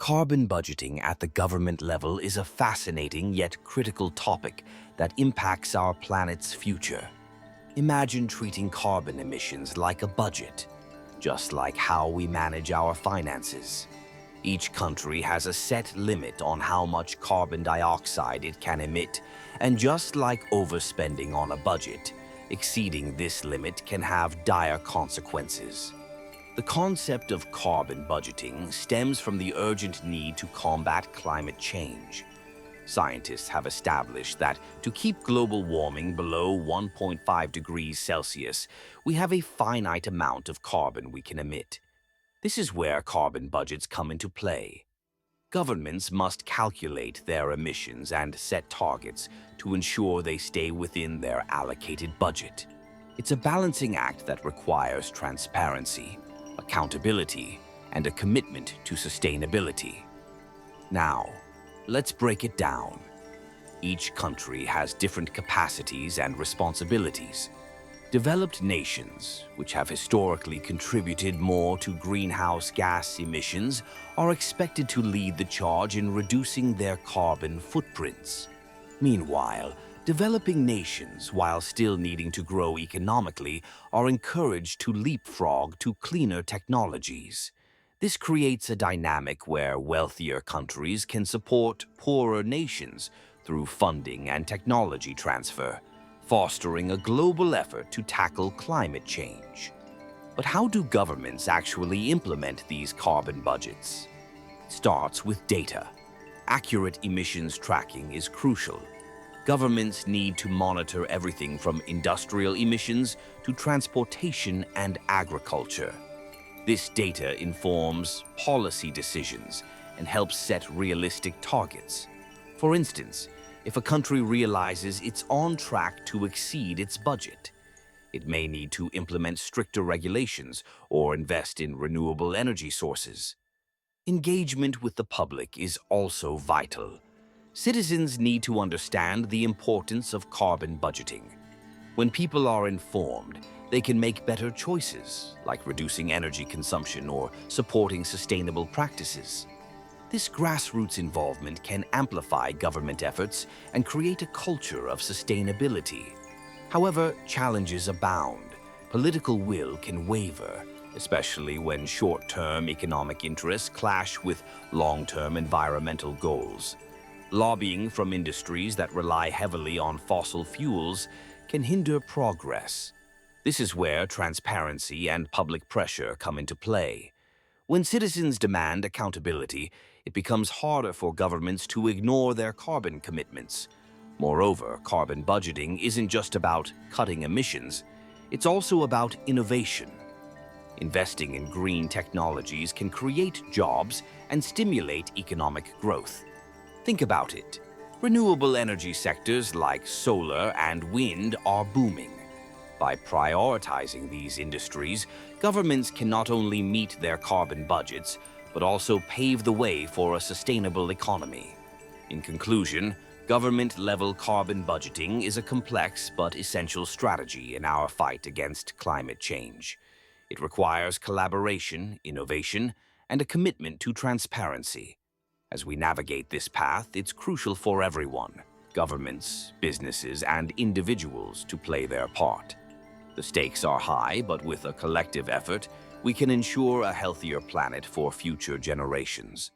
Carbon budgeting at the government level is a fascinating yet critical topic that impacts our planet's future. Imagine treating carbon emissions like a budget, just like how we manage our finances. Each country has a set limit on how much carbon dioxide it can emit, and just like overspending on a budget, exceeding this limit can have dire consequences. The concept of carbon budgeting stems from the urgent need to combat climate change. Scientists have established that to keep global warming below 1.5 degrees Celsius, we have a finite amount of carbon we can emit. This is where carbon budgets come into play. Governments must calculate their emissions and set targets to ensure they stay within their allocated budget. It's a balancing act that requires transparency, accountability, and a commitment to sustainability. Now, let's break it down. Each country has different capacities and responsibilities. Developed nations, which have historically contributed more to greenhouse gas emissions, are expected to lead the charge in reducing their carbon footprints. Meanwhile, developing nations, while still needing to grow economically, are encouraged to leapfrog to cleaner technologies. This creates a dynamic where wealthier countries can support poorer nations through funding and technology transfer, fostering a global effort to tackle climate change. But how do governments actually implement these carbon budgets? It starts with data. Accurate emissions tracking is crucial. Governments need to monitor everything from industrial emissions to transportation and agriculture. This data informs policy decisions and helps set realistic targets. For instance, if a country realizes it's on track to exceed its budget, it may need to implement stricter regulations or invest in renewable energy sources. Engagement with the public is also vital. Citizens need to understand the importance of carbon budgeting. When people are informed, they can make better choices, like reducing energy consumption or supporting sustainable practices. This grassroots involvement can amplify government efforts and create a culture of sustainability. However, challenges abound. Political will can waver, especially when short-term economic interests clash with long-term environmental goals. Lobbying from industries that rely heavily on fossil fuels can hinder progress. This is where transparency and public pressure come into play. When citizens demand accountability, it becomes harder for governments to ignore their carbon commitments. Moreover, carbon budgeting isn't just about cutting emissions, it's also about innovation. Investing in green technologies can create jobs and stimulate economic growth. Think about it. Renewable energy sectors like solar and wind are booming. By prioritizing these industries, governments can not only meet their carbon budgets, but also pave the way for a sustainable economy. In conclusion, government-level carbon budgeting is a complex but essential strategy in our fight against climate change. It requires collaboration, innovation, and a commitment to transparency. As we navigate this path, it's crucial for everyone, governments, businesses, and individuals to play their part. The stakes are high, but with a collective effort, we can ensure a healthier planet for future generations.